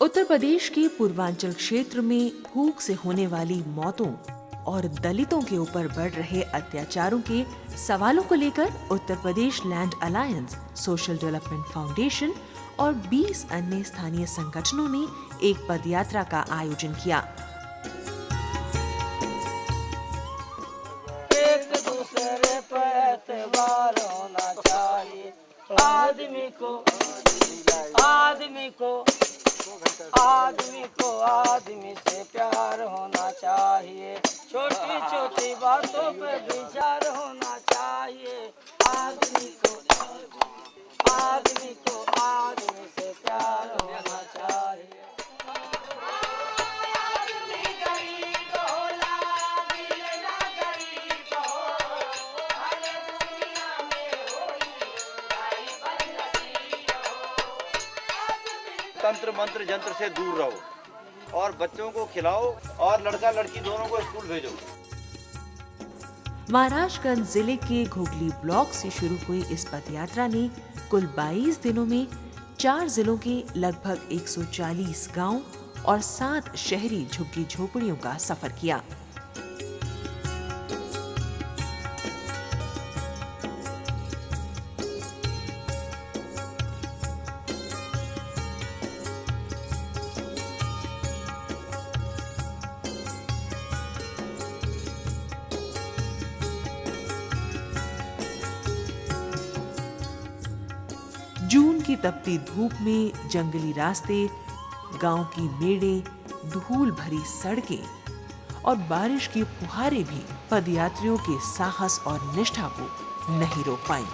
उत्तर प्रदेश के पूर्वांचल क्षेत्र में भूख से होने वाली मौतों और दलितों के ऊपर बढ़ रहे अत्याचारों के सवालों को लेकर Uttar Pradesh land alliance, social development foundation और 20 अन्य स्थानीय संगठनों ने एक पदयात्रा का आयोजन किया। एक दूसरे पर एतबार होना चाहिए, आदमी से प्यार होना चाहिए, छोटी छोटी बातों पे विचार होना चाहिए, आदमी को आदमी से प्यार होना चाहिए। तंत्र मंत्र जंत्र से दूर रहो और बच्चों को खिलाओ और लड़का लड़की दोनों को स्कूल भेजो। महाराजगंज जिले के घोगली ब्लॉक से शुरू हुई इस पदयात्रा ने कुल 22 दिनों में 4 जिलों के लगभग 140 गांव और 7 शहरी झुग्गी झोपड़ियों का सफर किया। जून की तपती धूप में जंगली रास्ते, गांव की मेड़े, धूल भरी सड़कें और बारिश की फुहारें भी पदयात्रियों के साहस और निष्ठा को नहीं रोक पाई।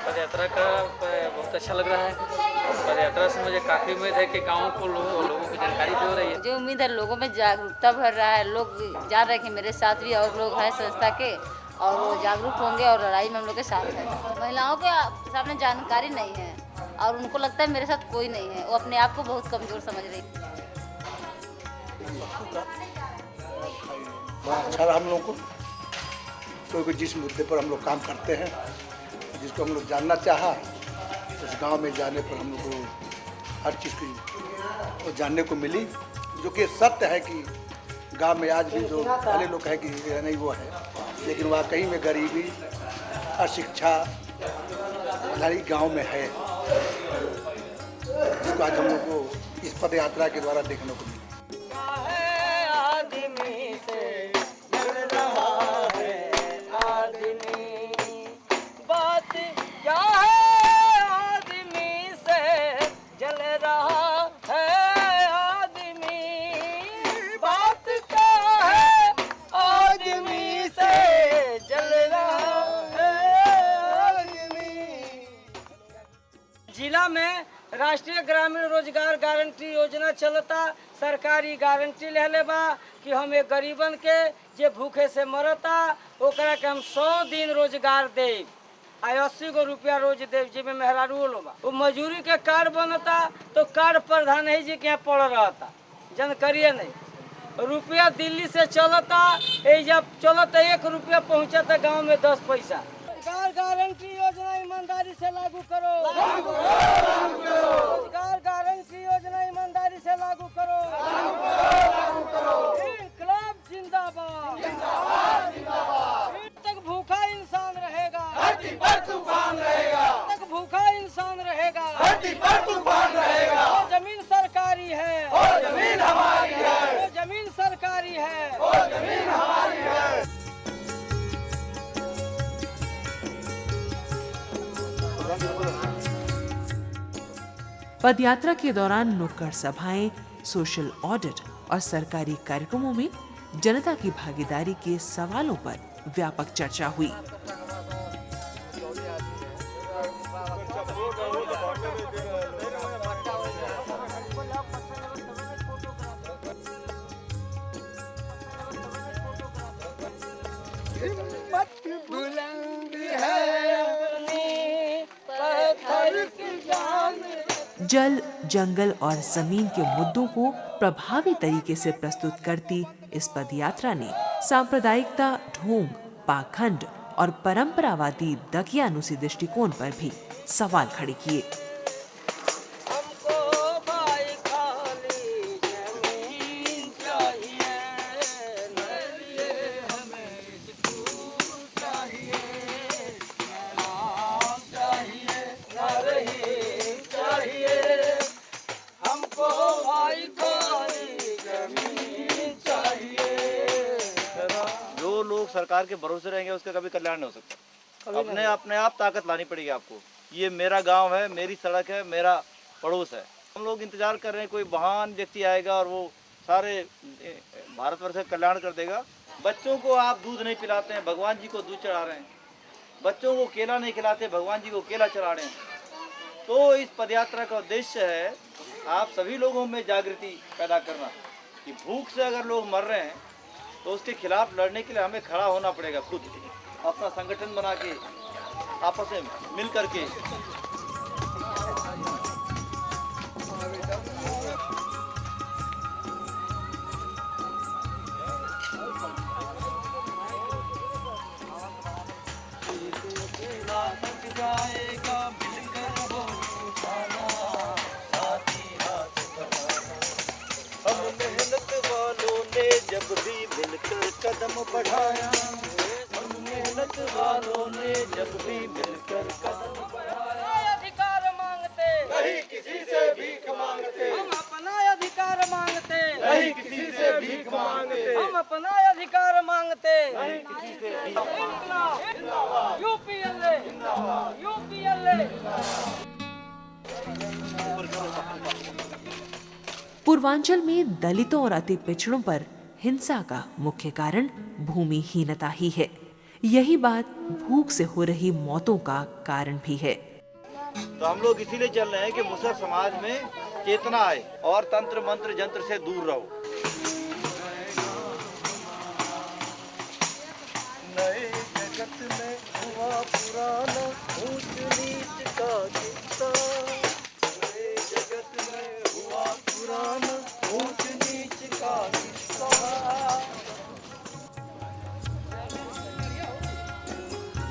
पदयात्रा का बहुत अच्छा लग रहा है। पदयात्रा से मुझे काफ़ी उम्मीद है कि गाँव को लोगों को जानकारी भी हो रही है। जो उम्मीद है लोगों में जागरूकता भर रहा है, लोग जान रहे हैं कि मेरे साथ भी और लोग हैं संस्था के और वो जागरूक होंगे और लड़ाई में हम लोग के साथ हैं। महिलाओं के सामने जानकारी नहीं है और उनको लगता है मेरे साथ कोई नहीं है, वो अपने आप को बहुत कमज़ोर समझ रही है। अच्छा रहा हम लोग को, कोई जिस मुद्दे पर हम लोग काम करते हैं, जिसको हम लोग जानना चाहा, उस गांव में जाने पर हम लोग को हर चीज़ की वो जानने को मिली, जो कि सत्य है कि गांव में आज भी जो पहले लोग कहे कि नहीं वो है, लेकिन वाकई में गरीबी, अशिक्षा हमारी गांव में है, जिसको आज हम लोग को इस पद यात्रा के द्वारा देखने को मिली। जिला में राष्ट्रीय ग्रामीण रोजगार गारंटी योजना चलता, सरकारी गारंटी ले लेबा कि हम एक गरीबन के जे भूखे से मरता ओकरा के हम 100 दिन रोजगार देब, 80 गो रुपया रोज देव, जिसमें मेहरारू लोग वो मजूरी के कार्ड बनता तो कार्ड प्रधान है जी के यहाँ पड़ रहता, जानकारी नहीं। रुपया दिल्ली से चलता, जब चलता 1 रुपया पहुँचता गाँव में 10 पैसा। रोजगार गारंटी योजना ईमानदारी से लागू करो, रोजगार गारंटी योजना ईमानदारी से लागू करो, इनकलाब जिंदाबाद, तक भूखा इंसान रहेगा, तक भूखा इंसान रहेगा, वो जमीन सरकारी है, वो जमीन हमारी है, वो जमीन सरकारी है, वो जमीन हमारी है। पदयात्रा के दौरान नुक्कड़ सभाएं, सोशल ऑडिट और सरकारी कार्यक्रमों में जनता की भागीदारी के सवालों पर व्यापक चर्चा हुई। जल, जंगल और जमीन के मुद्दों को प्रभावी तरीके से प्रस्तुत करती इस पदयात्रा ने सांप्रदायिकता, ढोंग, पाखंड और परंपरावादी दकियानुसी दृष्टिकोण पर भी सवाल खड़े किए। जो लोग सरकार के भरोसे रहेंगे उसका कभी कल्याण नहीं हो सकता। अपने आप ताकत लानी पड़ेगी आपको। ये मेरा गांव है, मेरी सड़क है, मेरा पड़ोस है। हम लोग इंतजार कर रहे हैं कोई महान व्यक्ति आएगा और वो सारे भारतवर्ष का कल्याण कर देगा। बच्चों को आप दूध नहीं पिलाते हैं, भगवान जी को दूध चढ़ा रहे हैं। बच्चों को केला नहीं खिलाते, भगवान जी को केला चढ़ा रहे हैं। तो इस पदयात्रा का उद्देश्य है आप सभी लोगों में जागृति पैदा करना कि भूख से अगर लोग मर रहे हैं तो उसके खिलाफ लड़ने के लिए हमें खड़ा होना पड़ेगा। खुद अपना संगठन बना के आपस में मिल करके। हम मेहनत वालों ने जब भी मिलकर कदम बढ़ाया, हम मेहनत वालों ने जब भी मिलकर कदम बढ़ाया। अधिकार मांगते नहीं किसी से भीख मांगते, हम अपना अधिकार मांगते नहीं किसी से भीख मांगते, हम अपना अधिकार मांगते नहीं किसी से भीख यूपीएलए यूपीएलए। पूर्वांचल में दलितों और अति पिछड़ों पर हिंसा का मुख्य कारण भूमिहीनता ही है। यही बात भूख से हो रही मौतों का कारण भी है। तो हम लोग इसीलिए चल रहे हैं कि मुसहर समाज में चेतना आए और तंत्र मंत्र जंत्र से दूर रहो। नए जगत में हुआ पुराना ऊंच नीच का किस्सा, नए जगत में हुआ पुराना ऊंच नीच का किस्सा।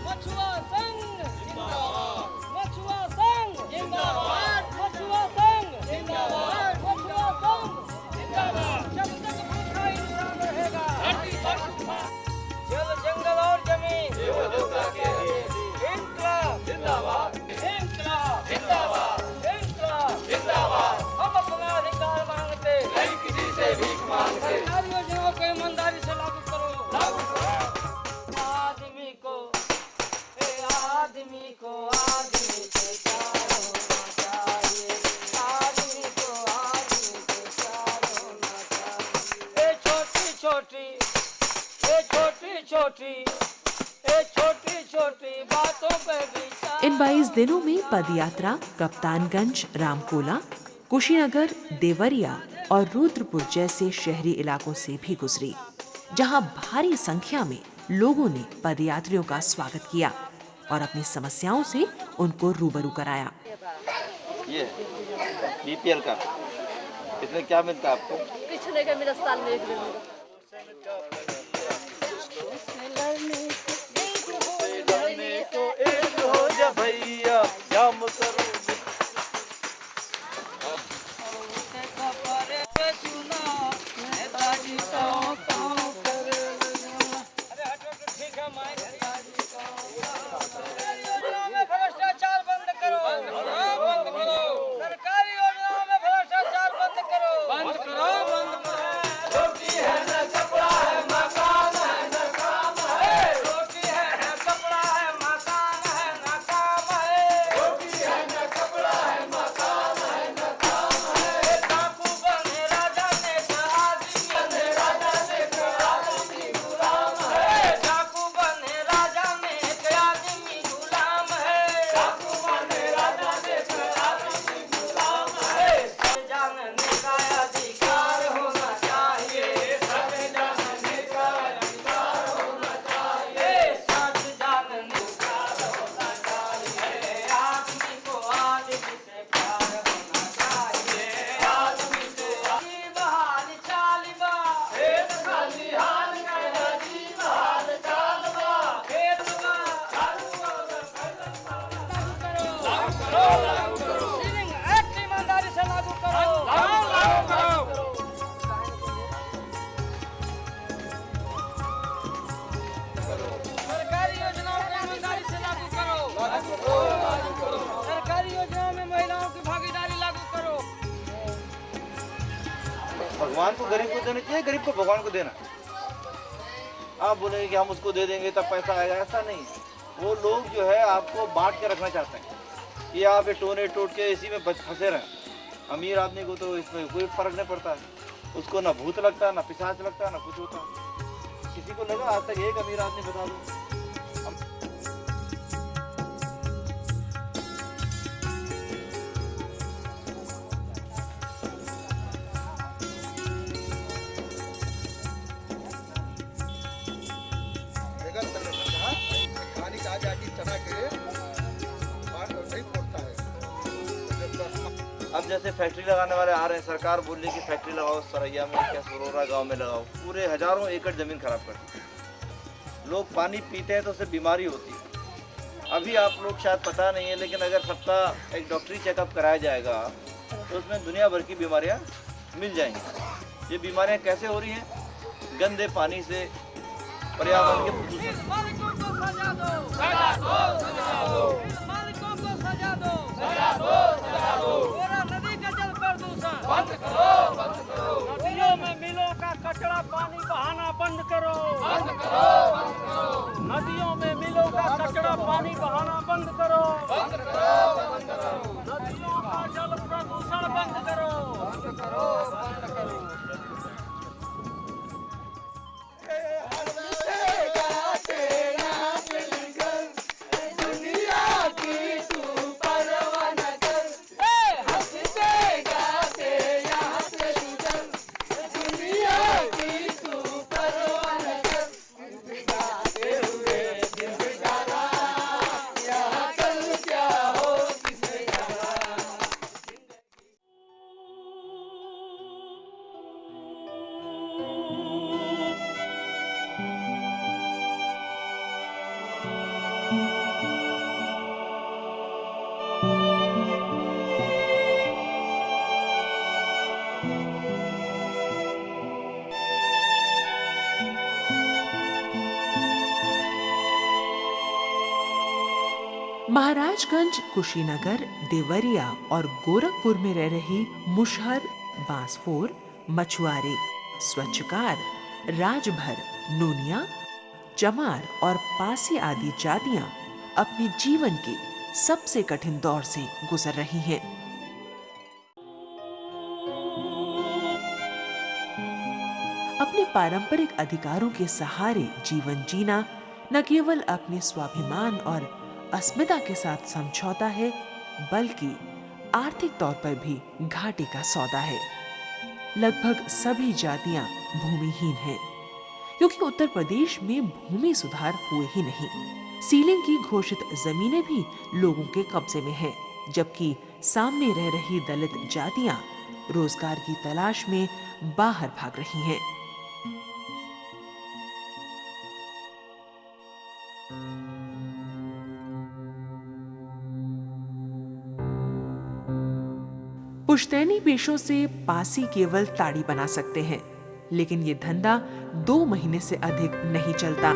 मछुआ संघ जिंदाबाद, मछुआ संघ जिंदाबाद, मछुआ संघ जिंदाबाद, मछुआ संघ जिंदाबाद। जब तक भूखा इंसान रहेगा, जल, जंगल और जमीन, इंकलाब जिंदाबाद, इंकलाब जिंदाबाद, इंकलाब जिंदाबाद। हम अपना अधिकार मांगते नहीं किसी से भीख मांगते। सरकारी योजनाओं को ईमानदारी से लागू करो, लागू करो। आदमी को आदमी को आदमी से प्यार होना चाहिए, आदमी को आदमी से प्यार होना चाहिए। ये छोटी छोटी, ये छोटी छोटी, ये छोटी छोटी बातों पे विचार। इन 22 दिनों में पदयात्रा कप्तानगंज, रामकोला, कुशीनगर, देवरिया और रुद्रपुर जैसे शहरी इलाकों से भी गुजरी, जहां भारी संख्या में लोगों ने पदयात्रियों का स्वागत किया और अपनी समस्याओं से उनको रूबरू कराया। ये बीपीएल का इसमें क्या मिलता है आपको? कुछ नहीं का मेरा साल में एक दिन एक हो जा भैया, जाम करो। भ्रष्टाचार बंद करो, सरकारी योजनाओं में भ्रष्टाचार बंद करो, बंद करो, बंद करो। भगवान को गरीब को देना चाहिए, गरीब को भगवान को देना। आप बोलेंगे कि हम उसको दे देंगे तब पैसा आएगा, ऐसा नहीं। वो लोग जो है आपको बांट के रखना चाहते हैं कि आप ये टोने टूट के इसी में फंसे रहें। अमीर आदमी को तो इसमें कोई फर्क नहीं पड़ता है, उसको ना भूत लगता, ना पिशाच लगता, ना कुछ होता। किसी को लगा आज तक एक अमीर आदमी बता दो। अब जैसे फैक्ट्री लगाने वाले आ रहे हैं, सरकार बोल रही है कि फैक्ट्री लगाओ सरैया में, क्या सरोरा गांव में लगाओ, पूरे हजारों एकड़ ज़मीन खराब करती है। लोग पानी पीते हैं तो उससे बीमारी होती है। अभी आप लोग शायद पता नहीं है, लेकिन अगर सप्ताह एक डॉक्टरी चेकअप कराया जाएगा तो उसमें दुनिया भर की बीमारियां मिल जाएंगी। ये बीमारियां कैसे हो रही हैं? गंदे पानी से, पर्यावरण के प्रदूषण। नदियों में मिलों का कचरा पानी बहाना बंद करो। नदियों में मिलों का कचरा पानी बहाना बंद करो। नदियों का जल प्रदूषण बंद करो। महाराजगंज, कुशीनगर, देवरिया और गोरखपुर में रह रही मुशहर, बांसफोर, मछुआरे, स्वच्छकार, राजभर, नोनिया, चमार और पासी आदि जातियां अपने जीवन के सबसे कठिन दौर से गुजर रही हैं। अपने पारंपरिक अधिकारों के सहारे जीवन जीना न केवल अपने स्वाभिमान और अस्मिता के साथ समझौता है, बल्कि आर्थिक तौर पर भी घाटे का सौदा है। लगभग सभी जातियां भूमिहीन हैं, क्योंकि उत्तर प्रदेश में भूमि सुधार हुए ही नहीं। सीलिंग की घोषित जमीनें भी लोगों के कब्जे में हैं, जबकि सामने रह रही दलित जातियां रोजगार की तलाश में बाहर भाग रही हैं। पुश्तैनी पेशों से पासी केवल ताड़ी बना सकते हैं, लेकिन ये धंधा 2 महीने से अधिक नहीं चलता।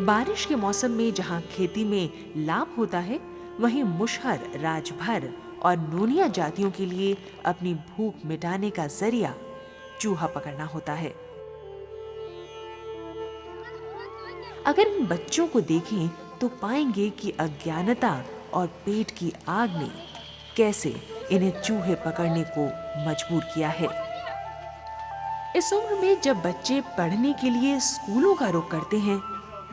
बारिश के मौसम में जहां खेती में लाभ होता है, वहीं मुशहर, राजभर और नोनिया जातियों के लिए अपनी भूख मिटाने का जरिया चूहा पकड़ना होता है। अगर इन बच्चों को देखें तो पाएंगे कि अज्ञानता और पेट की आग ने कैसे इन्हें चूहे पकड़ने को मजबूर किया है। इस उम्र में जब बच्चे पढ़ने के लिए स्कूलों का रुख करते हैं,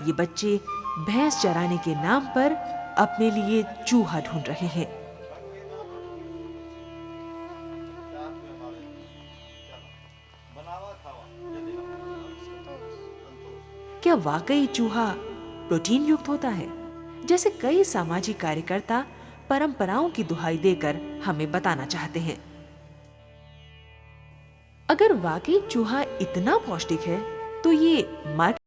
ये बच्चे भैंस चराने के नाम पर अपने लिए चूहा ढूंढ रहे हैं। क्या वाकई चूहा प्रोटीन युक्त होता है, जैसे कई सामाजिक कार्यकर्ता परंपराओं की दुहाई देकर हमें बताना चाहते हैं? अगर वाकई चूहा इतना पौष्टिक है, तो ये मार्केट